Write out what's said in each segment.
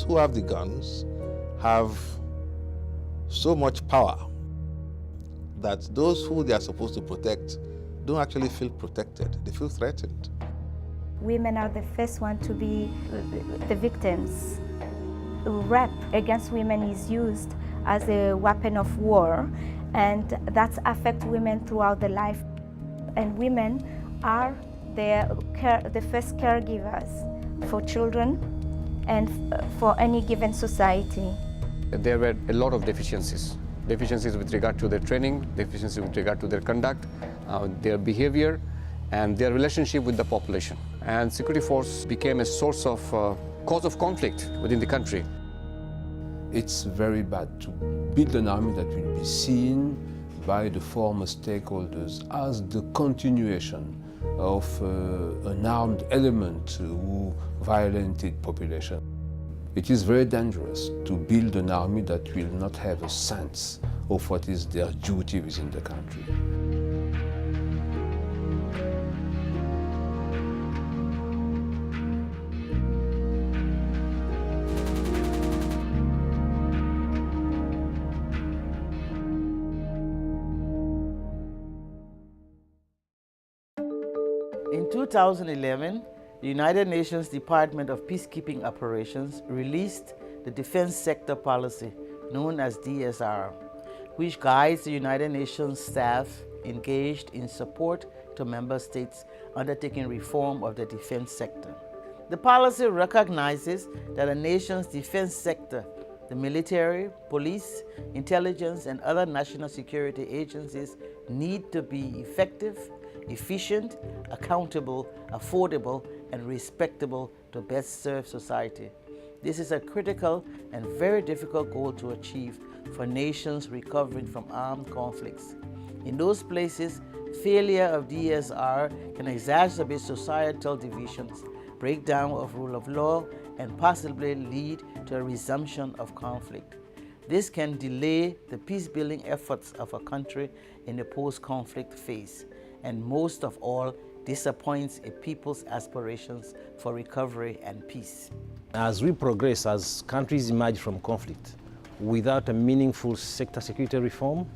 those who have the guns have so much power that those who they are supposed to protect don't actually feel protected. They feel threatened. Women are the first one to be the victims. Rape against women is used as a weapon of war, and that affects women throughout their life. And women are the first caregivers for children and for any given society. There were a lot of deficiencies with regard to their training, deficiencies with regard to their conduct, their behavior, and their relationship with the population. And security force became a source of cause of conflict within the country. It's very bad to build an army that will be seen by the former stakeholders as the continuation of an armed element who violented population. It is very dangerous to build an army that will not have a sense of what is their duty within the country. In 2011, the United Nations Department of Peacekeeping Operations released the Defense Sector Policy, known as DSR, which guides the United Nations staff engaged in support to member states undertaking reform of the defense sector. The policy recognizes that a nation's defense sector, the military, police, intelligence, and other national security agencies need to be effective, efficient, accountable, affordable, and respectable to best serve society. This is a critical and very difficult goal to achieve for nations recovering from armed conflicts. In those places, failure of DSR can exacerbate societal divisions, breakdown of rule of law, and possibly lead to a resumption of conflict. This can delay the peace-building efforts of a country in the post-conflict phase, and most of all, disappoints a people's aspirations for recovery and peace. As we progress, as countries emerge from conflict, without a meaningful sector security reform,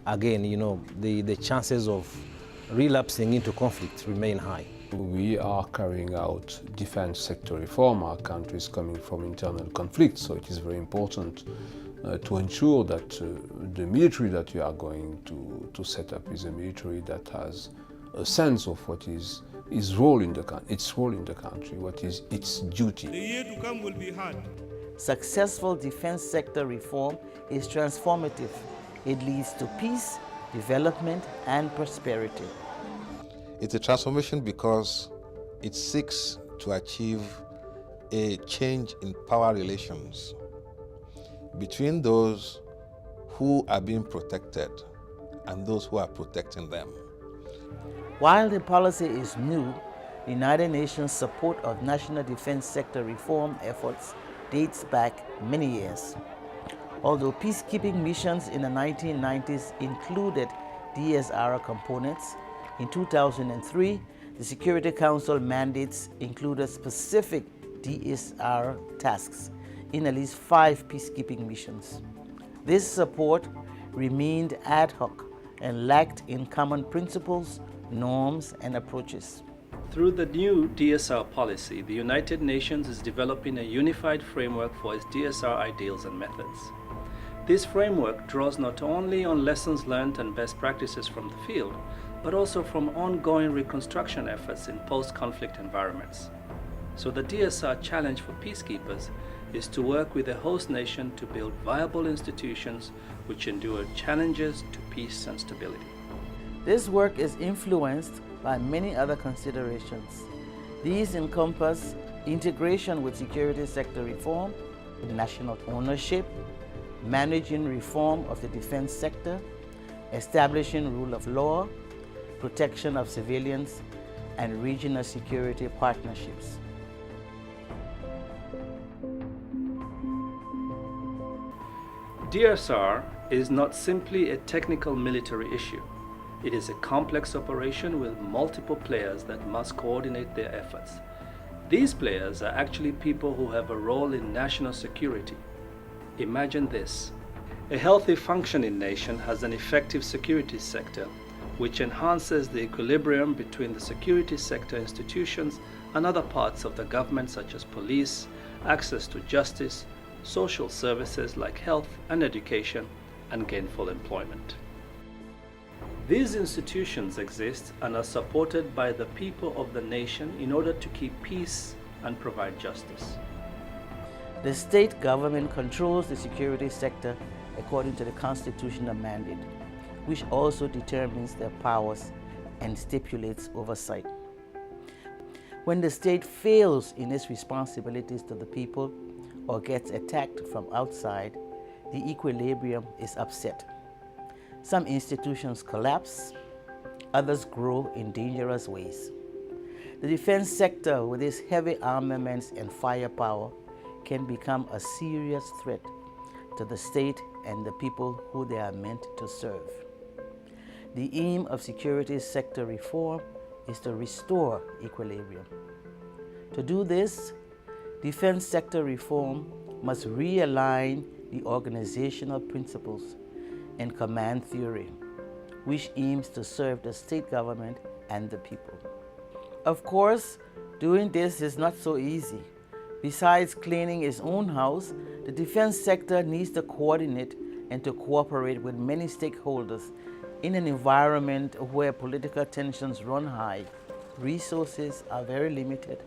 again, the chances of relapsing into conflict remain high. We are carrying out defense sector reform. Our country is coming from internal conflict, so it is very important to ensure that the military that you are going to set up is a military that has a sense of what is its role in the country, what is its duty. The year to come will be hard. Successful defense sector reform is transformative. It leads to peace, development, and prosperity. It's a transformation because it seeks to achieve a change in power relations between those who are being protected and those who are protecting them. While the policy is new, the United Nations' support of national defense sector reform efforts dates back many years. Although peacekeeping missions in the 1990s included DSR components, in 2003, the Security Council mandates included specific DSR tasks in at least 5 peacekeeping missions. This support remained ad hoc and lacked in common principles, norms, and approaches. Through the new DSR policy, the United Nations is developing a unified framework for its DSR ideals and methods. This framework draws not only on lessons learned and best practices from the field, but also from ongoing reconstruction efforts in post-conflict environments. So the DSR challenge for peacekeepers is to work with the host nation to build viable institutions which endure challenges to peace and stability. This work is influenced by many other considerations. These encompass integration with security sector reform, national ownership, managing reform of the defense sector, establishing rule of law, protection of civilians, and regional security partnerships. DSR is not simply a technical military issue. It is a complex operation with multiple players that must coordinate their efforts. These players are actually people who have a role in national security. Imagine this. A healthy functioning nation has an effective security sector which enhances the equilibrium between the security sector institutions and other parts of the government such as police, access to justice, social services like health and education, and gainful employment. These institutions exist and are supported by the people of the nation in order to keep peace and provide justice. The state government controls the security sector according to the constitutional mandate, which also determines their powers and stipulates oversight. When the state fails in its responsibilities to the people or gets attacked from outside, the equilibrium is upset. Some institutions collapse, others grow in dangerous ways. The defense sector, with its heavy armaments and firepower, can become a serious threat to the state and the people who they are meant to serve. The aim of security sector reform is to restore equilibrium. To do this, defense sector reform must realign the organizational principles and command theory, which aims to serve the state government and the people. Of course, doing this is not so easy. Besides cleaning its own house, the defense sector needs to coordinate and to cooperate with many stakeholders in an environment where political tensions run high, resources are very limited,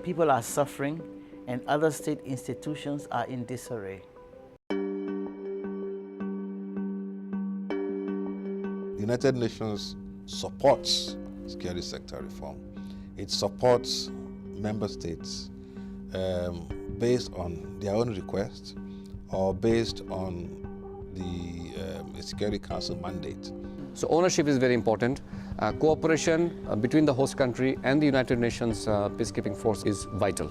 people are suffering, and other state institutions are in disarray. The United Nations supports security sector reform. It supports member states based on their own request or based on the Security Council mandate. So ownership is very important. Cooperation between the host country and the United Nations peacekeeping force is vital.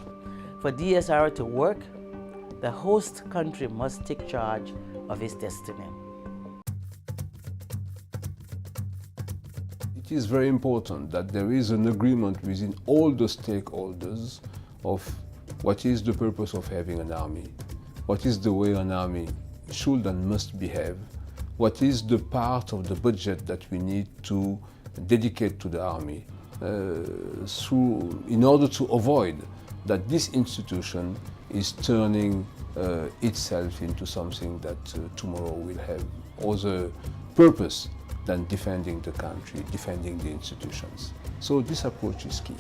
For DSR to work, the host country must take charge of its destiny. It is very important that there is an agreement within all the stakeholders of what is the purpose of having an army, what is the way an army should and must behave, what is the part of the budget that we need to dedicate to the army in order to avoid that this institution is turning itself into something that tomorrow will have other purpose than defending the country, defending the institutions. So this approach is key.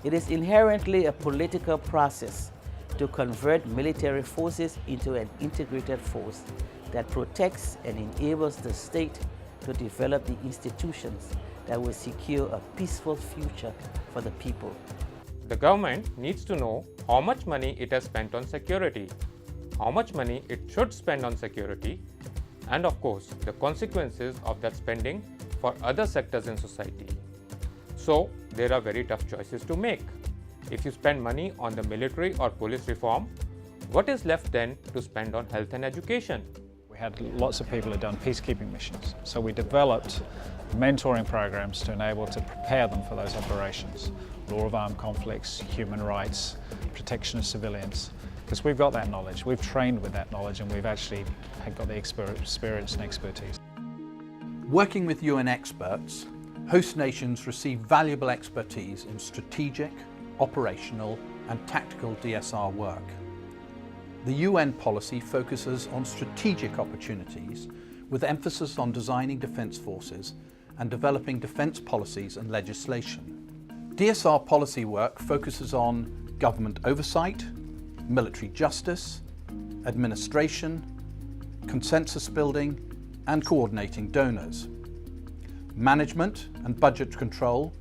It is inherently a political process to convert military forces into an integrated force that protects and enables the state to develop the institutions that will secure a peaceful future for the people. The government needs to know how much money it has spent on security, how much money it should spend on security, and of course, the consequences of that spending for other sectors in society. So, there are very tough choices to make. If you spend money on the military or police reform, what is left then to spend on health and education? We had lots of people who had done peacekeeping missions, so we developed mentoring programs to enable to prepare them for those operations. Law of armed conflicts, human rights, protection of civilians, because we've got that knowledge, we've trained with that knowledge, and we've actually got the experience and expertise. Working with UN experts, host nations receive valuable expertise in strategic, operational and tactical DSR work. The UN policy focuses on strategic opportunities with emphasis on designing defence forces and developing defence policies and legislation. DSR policy work focuses on government oversight, military justice, administration, consensus building and coordinating donors. Management and budget control,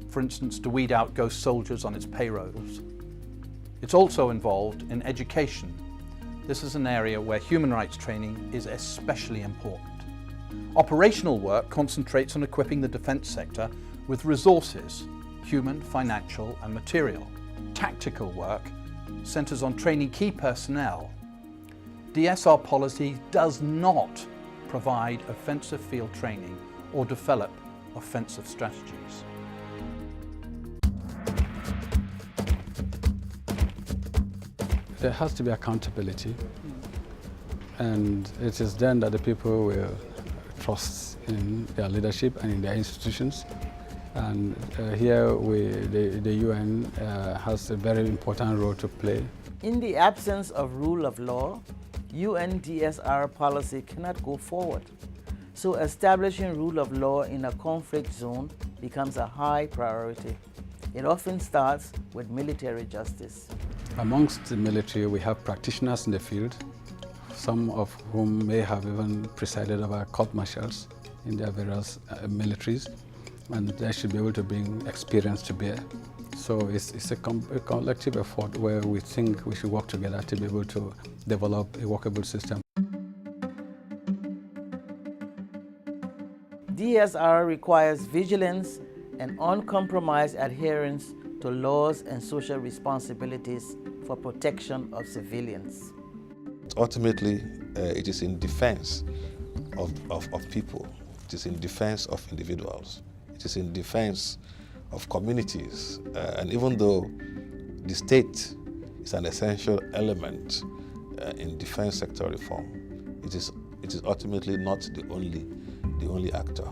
for instance to weed out ghost soldiers on its payrolls. It's also involved in education. This is an area where human rights training is especially important. Operational work concentrates on equipping the defence sector with resources, human, financial and material. Tactical work centres on training key personnel. DSR policy does not provide offensive field training or develop offensive strategies. There has to be accountability, and it is then that the people will trust in their leadership and in their institutions. And here the UN has a very important role to play. In the absence of rule of law, UN DSR policy cannot go forward. So establishing rule of law in a conflict zone becomes a high priority. It often starts with military justice. Amongst the military, we have practitioners in the field, some of whom may have even presided over court-martials in their various militaries, and they should be able to bring experience to bear. So it's a collective effort where we think we should work together to be able to develop a workable system. DSR requires vigilance and uncompromised adherence to laws and social responsibilities for protection of civilians. Ultimately, it is in defense of people. It is in defense of individuals. It is in defense of communities. And even though the state is an essential element in defense sector reform, it is ultimately not the only actor.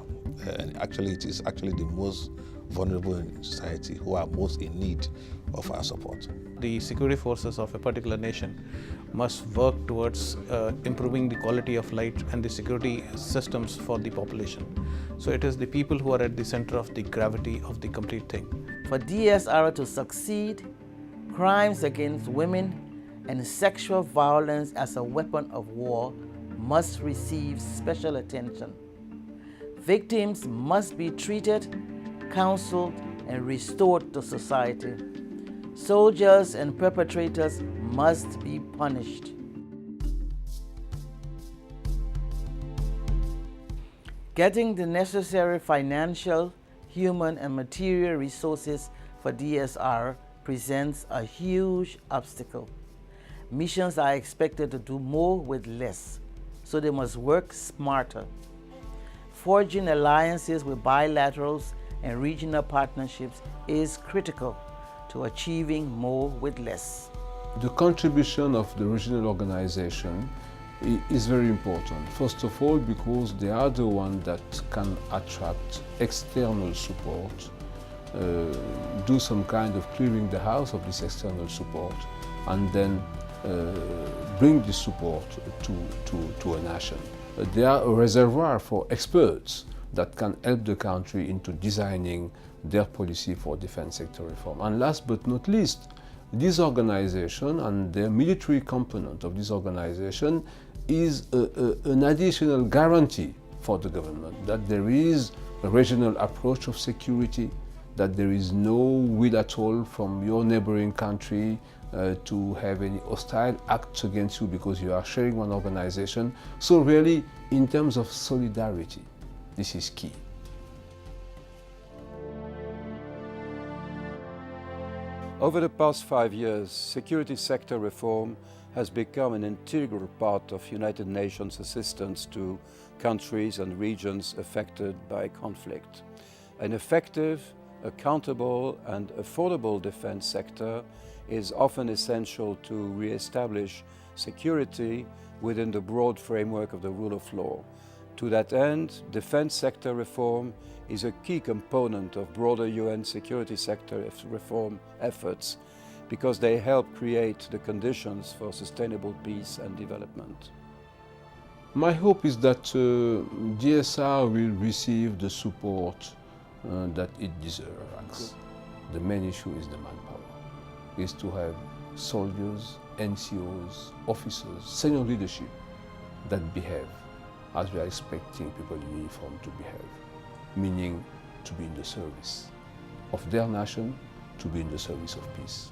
And actually, it is actually the most vulnerable in society who are most in need of our support. The security forces of a particular nation must work towards improving the quality of life and the security systems for the population. So it is the people who are at the center of the gravity of the complete thing. For DSR to succeed, crimes against women and sexual violence as a weapon of war must receive special attention. Victims must be treated, counseled, and restored to society. Soldiers and perpetrators must be punished. Getting the necessary financial, human, and material resources for DSR presents a huge obstacle. Missions are expected to do more with less, so they must work smarter. Forging alliances with bilaterals and regional partnerships is critical to achieving more with less. The contribution of the regional organization is very important. First of all, because they are the ones that can attract external support, do some kind of clearing the house of this external support, and then bring the support to a nation. They are a reservoir for experts that can help the country into designing their policy for defense sector reform. And last but not least, this organization and the military component of this organization is an additional guarantee for the government that there is a regional approach of security, that there is no will at all from your neighboring country to have any hostile acts against you because you are sharing one organization. So really, in terms of solidarity, this is key. Over the past 5 years, security sector reform has become an integral part of United Nations assistance to countries and regions affected by conflict. An effective, accountable and affordable defense sector is often essential to re-establish security within the broad framework of the rule of law. To that end, defense sector reform is a key component of broader UN security sector reform efforts because they help create the conditions for sustainable peace and development. My hope is that DSR will receive the support that it deserves. The main issue is the manpower, is to have soldiers, NCOs, officers, senior leadership that behave as we are expecting people in uniform to behave, meaning to be in the service of their nation, to be in the service of peace.